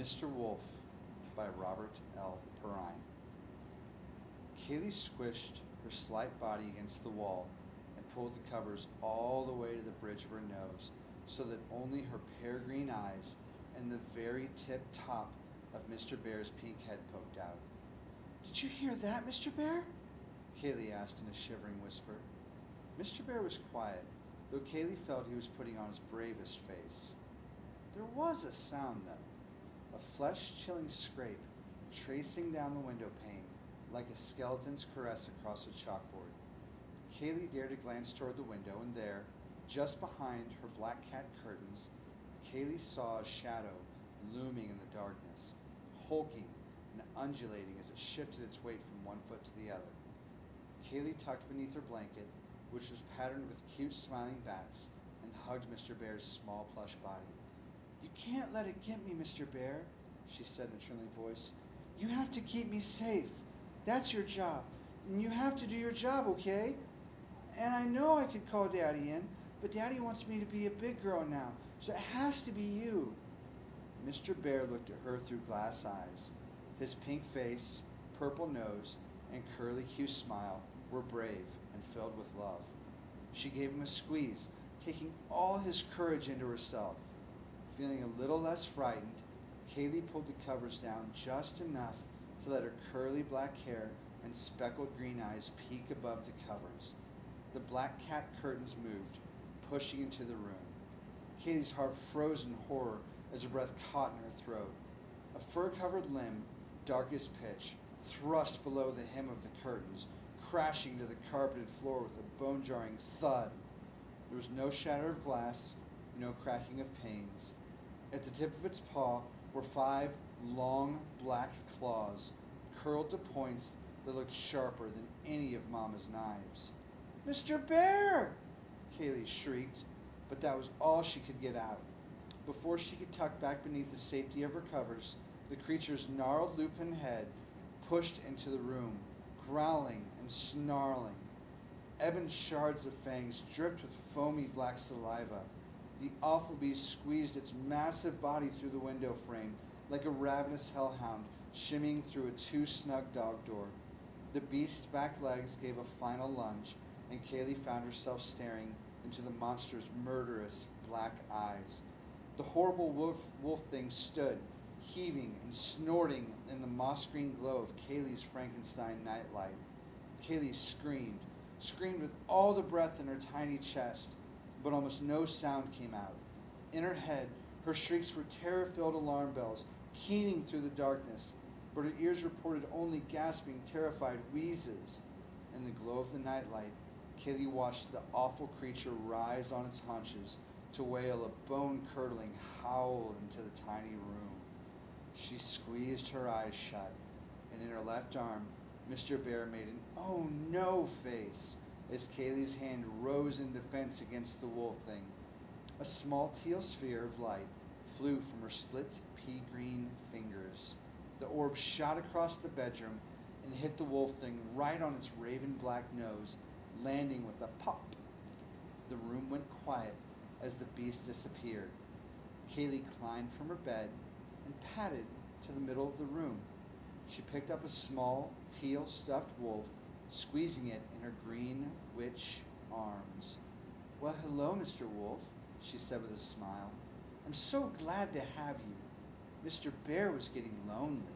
Mr. Wolf by Robert L. Perrine. Kaylee squished her slight body against the wall and pulled the covers all the way to the bridge of her nose so that only her pear-green eyes and the very tip-top of Mr. Bear's pink head poked out. "Did you hear that, Mr. Bear?" Kaylee asked in a shivering whisper. Mr. Bear was quiet, though Kaylee felt he was putting on his bravest face. There was a sound, though, a flesh-chilling scrape tracing down the window pane like a skeleton's caress across a chalkboard. Kaylee dared to glance toward the window, and there, just behind her black cat curtains, Kaylee saw a shadow looming in the darkness, hulking and undulating as it shifted its weight from one foot to the other. Kaylee tucked beneath her blanket, which was patterned with cute smiling bats, and hugged Mr. Bear's small plush body. "You can't let it get me, Mr. Bear," she said in a trembling voice. "You have to keep me safe. That's your job. And you have to do your job, okay? And I know I could call Daddy in, but Daddy wants me to be a big girl now, so it has to be you." Mr. Bear looked at her through glass eyes. His pink face, purple nose, and curly-Q smile were brave and filled with love. She gave him a squeeze, taking all his courage into herself. Feeling a little less frightened, Kaylee pulled the covers down just enough to let her curly black hair and speckled green eyes peek above the covers. The black cat curtains moved, pushing into the room. Kaylee's heart froze in horror as her breath caught in her throat. A fur-covered limb, dark as pitch, thrust below the hem of the curtains, crashing to the carpeted floor with a bone-jarring thud. There was no shatter of glass, no cracking of panes. At the tip of its paw were 5 long black claws, curled to points that looked sharper than any of Mama's knives. "Mr. Bear!" Kaylee shrieked, but that was all she could get out. Before she could tuck back beneath the safety of her covers, the creature's gnarled lupin head pushed into the room, growling and snarling. Ebon shards of fangs dripped with foamy black saliva. The awful beast squeezed its massive body through the window frame like a ravenous hellhound shimmying through a too-snug dog door. The beast's back legs gave a final lunge, and Kaylee found herself staring into the monster's murderous black eyes. The horrible wolf thing stood, heaving and snorting in the moss-green glow of Kaylee's Frankenstein nightlight. Kaylee screamed with all the breath in her tiny chest, but almost no sound came out. In her head, her shrieks were terror-filled alarm bells, keening through the darkness, but her ears reported only gasping, terrified wheezes. In the glow of the nightlight, Kaylee watched the awful creature rise on its haunches to wail a bone-curdling howl into the tiny room. She squeezed her eyes shut, and in her left arm, Mr. Bear made an "oh no" face as Kaylee's hand rose in defense against the wolf thing. A small teal sphere of light flew from her split pea-green fingers. The orb shot across the bedroom and hit the wolf thing right on its raven-black nose, landing with a pop. The room went quiet as the beast disappeared. Kaylee climbed from her bed and padded to the middle of the room. She picked up a small, teal stuffed wolf, squeezing it in her green witch arms. "Well, hello, Mr. Wolf," she said with a smile. "I'm so glad to have you. Mr. Bear was getting lonely."